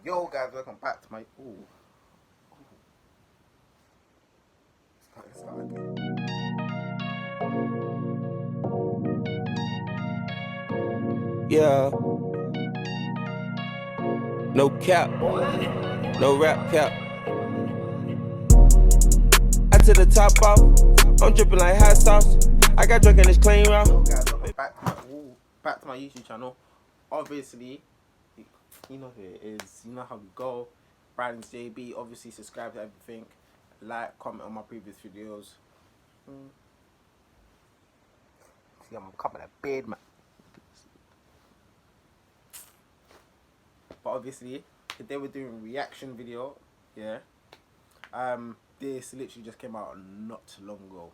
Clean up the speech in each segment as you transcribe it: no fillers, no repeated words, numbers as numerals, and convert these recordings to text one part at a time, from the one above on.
Yo guys, welcome back to my Let's start again. Yeah. No cap, no rap cap. I to the top off, I'm dripping like hot sauce. I got drunk in this clean route. Yo guys, welcome back to my YouTube channel. Obviously, you know who it is. You know how we go. Brandon's JB. Obviously, subscribe to everything. Like, comment on my previous videos. See, I'm coming a beard, man. But obviously, today we're doing a reaction video. Yeah. This literally just came out not long ago.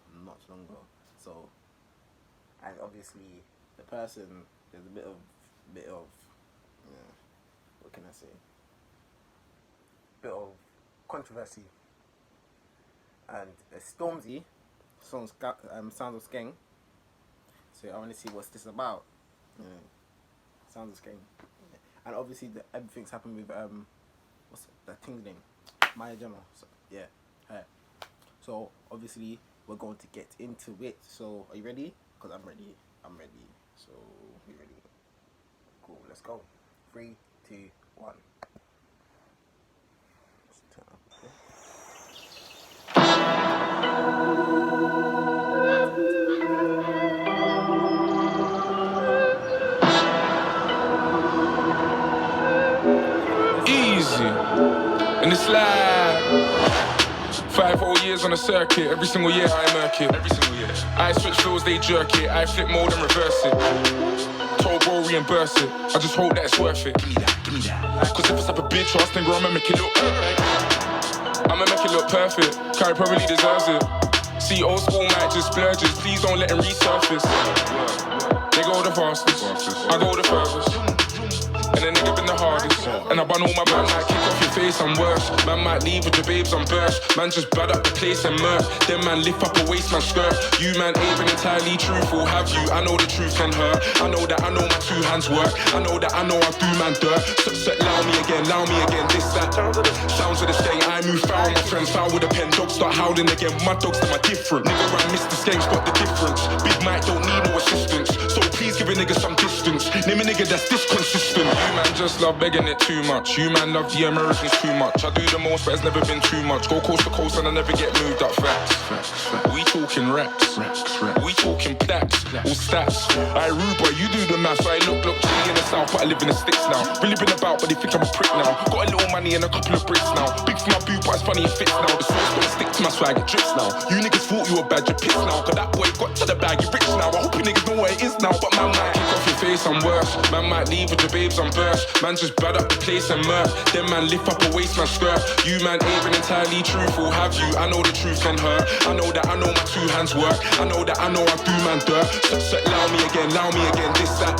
So, and obviously, the person, there's a bit of, yeah, what can I say? Bit of controversy. And STORMZY, sounds of SKENG. So I want to see what's this about. Yeah. Sounds of SKENG. Yeah. And obviously everything's happened with what's that thing's name? Maya Jama. So, yeah, her. So obviously we're going to get into it. So are you ready? Because I'm ready. So you ready? Cool, let's go. 3, 2, 1. Let's turn up a bit. Easy. And it's like 5 whole years on the circuit. Every single year I murk it. I switch flows, they jerk it. I flip mode and reverse it. Told bro reimburse it. I just hope that it's worth it. Give me that. Cause if it's up a bitch trust, then I'ma make it look I'ma make it look perfect. Carrie probably deserves it. See, old school might just splurges. Please don't let him resurface. They go the fastest, I go the furthest. And the nigga been the hardest. And I bun all my man might kick off your face, I'm worse. Man might leave with your babes, I'm burst. Man just bad up the place and murk. Then man lift up a waist, man skirt. You man ain't been entirely truthful, have you? I know the truth can hurt. I know that I know my 2 hands work. I know that I know I do man dirt. So allow me again, this, that. Sounds of the skeng, I move foul. My friends foul with a pen, dogs start howling again. My dogs, them are different. Nigga run Mr. Skeng's got the difference. Big Mike don't need no assistance. So please give a nigga some distance. Name a nigga that's this consistent. You man just love begging it too much. You man love the Americans too much. I do the most, but it's never been too much. Go coast to coast and I never get moved up facts. We talking reps. We talking plaques. All stats. I rude boy, you do the maths. I look chilly in the south, but I live in the sticks now. Really been about, but they think I'm a prick now. Got a little money and a couple of bricks now. Big for my boot, but it's funny it fits now. The sauce gonna stick to my swag, it drips now. You niggas thought you were bad, you pissed now. Cause that boy got to the bag, you rich now. I hope you niggas know where it is now. But man might kick off your face, I'm worse. Man might leave with your babes, I'm burst. Man just bad up the place and murk. Then man lift up a waist, man skirt. You man ain't been entirely truthful, have you? I know the truth can hurt. I know that I know my 2 hands work. I know that I know I do man dirt. So allow me again, this, that.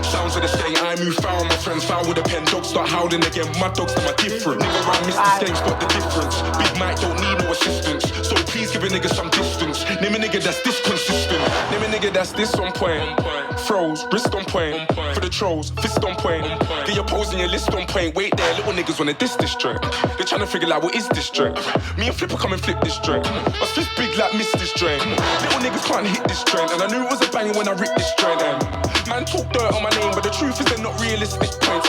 Sounds of the skeng, I move foul. My friends foul with a pen, dogs start howling again. My dogs, them are different. Nigga run Mr. Skeng's got the difference. Big Mike don't need no assistance. So please give a nigga some distance. Name a nigga that's this consistent. Name a nigga that's this on point. Throws, wrist on point. For the trolls, fist on point. Get your pose and your list on point. Wait there, little niggas wanna diss this joint. They're trying to figure out what is this joint. Me and Flipper come and flip this joint. My fist big like miss this joint. Little niggas can't hit this joint. And I knew it was a banger when I ripped this joint. Man talk dirt on my name, but the truth is they're not realistic points.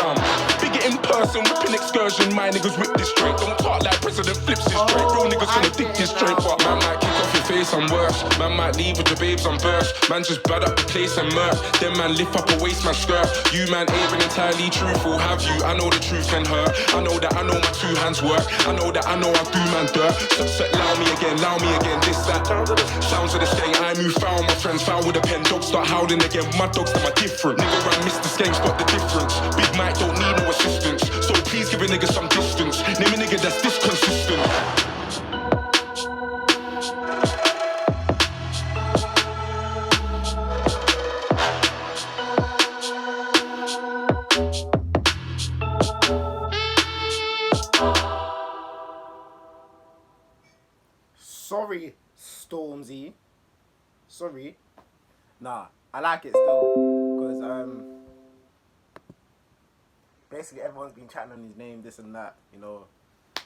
Big it in person, whipping excursion. My niggas whip this joint. Don't talk like President flips his joint. Real niggas gonna dig this joint. But man might kick off your face, I'm worse. Man might leave with your babes, I'm burst. Man just bad up the place and murk. Then man lift up a waist, man skirt. You man ain't been entirely truthful, have you? I know the truth can hurt. I know that I know my 2 hands work. I know that I know I do man dirt. So allow me again, this, that. Sounds of the skeng, I move foul. My friends foul with a pen, dogs start howling again. My dogs, them are different. Nigga run Mr. Skeng's got the difference. Big Mike don't need no assistance. So please give a nigga some distance. Name a nigga that's this consistent. Sorry, STORMZY. Sorry. Nah, I like it still. Because basically everyone's been chatting on his name, this and that, you know. He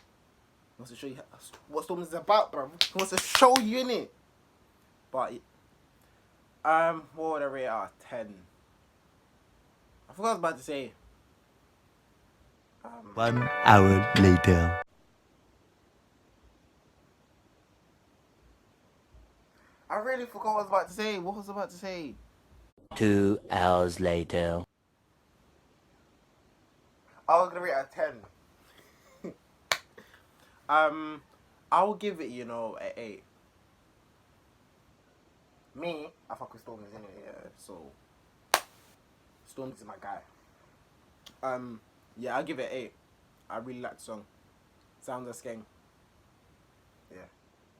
wants to show you what Stormzy is about, bro. He wants to show you, innit? But what would I rate out of 10? I forgot what I was about to say. 1 hour later. I really forgot what I was about to say. What was I about to say? 2 hours later. I was gonna rate it a 10. I'll give it, you know, an 8. Me, I fuck with Stormzy anyway, yeah. So Stormzy's my guy. Yeah, I'll give it an 8. I really like the song. Sounds of SKENG. Yeah.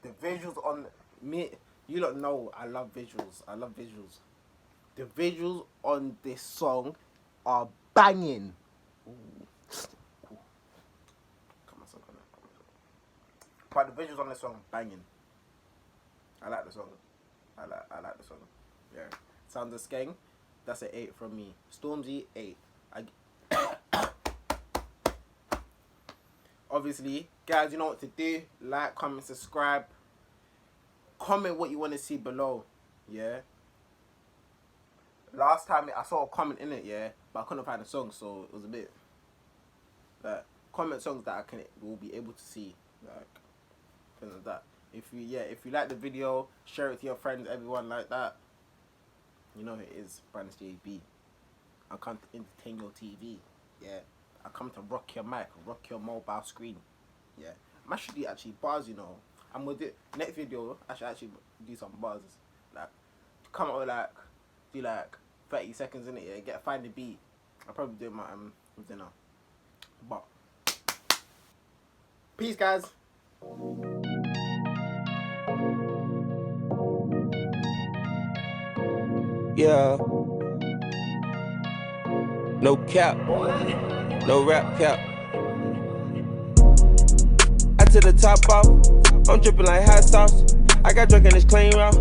The visuals on me, you don't know I love visuals. I love visuals. The visuals on this song are banging. Ooh. Come on, son. But the visuals on this song are banging. I like the song. I like the song. Yeah. Sounds of SKENG. That's an 8 from me. Stormzy, 8. Obviously, guys, you know what to do. Like, comment, subscribe. Comment what you want to see below. Yeah. Last time I saw a comment in it, yeah, but I couldn't find a song, so it was a bit. Like, comment songs that will be able to see, like things like that. If you like the video, share it with your friends, everyone like that. You know who it is, Brandon JB. I come to entertain your TV. Yeah. I come to rock your mic, rock your mobile screen. Yeah. I'm actually bars, you know. I'm gonna do next video. I should actually do some bars. Like, come up with do 30 seconds in it. Yeah. Find the beat. I'll probably do my dinner. But peace, guys. Yeah. No cap. No rap cap. I took the top off. I'm dripping like hot sauce. I got drunk in this clean raw.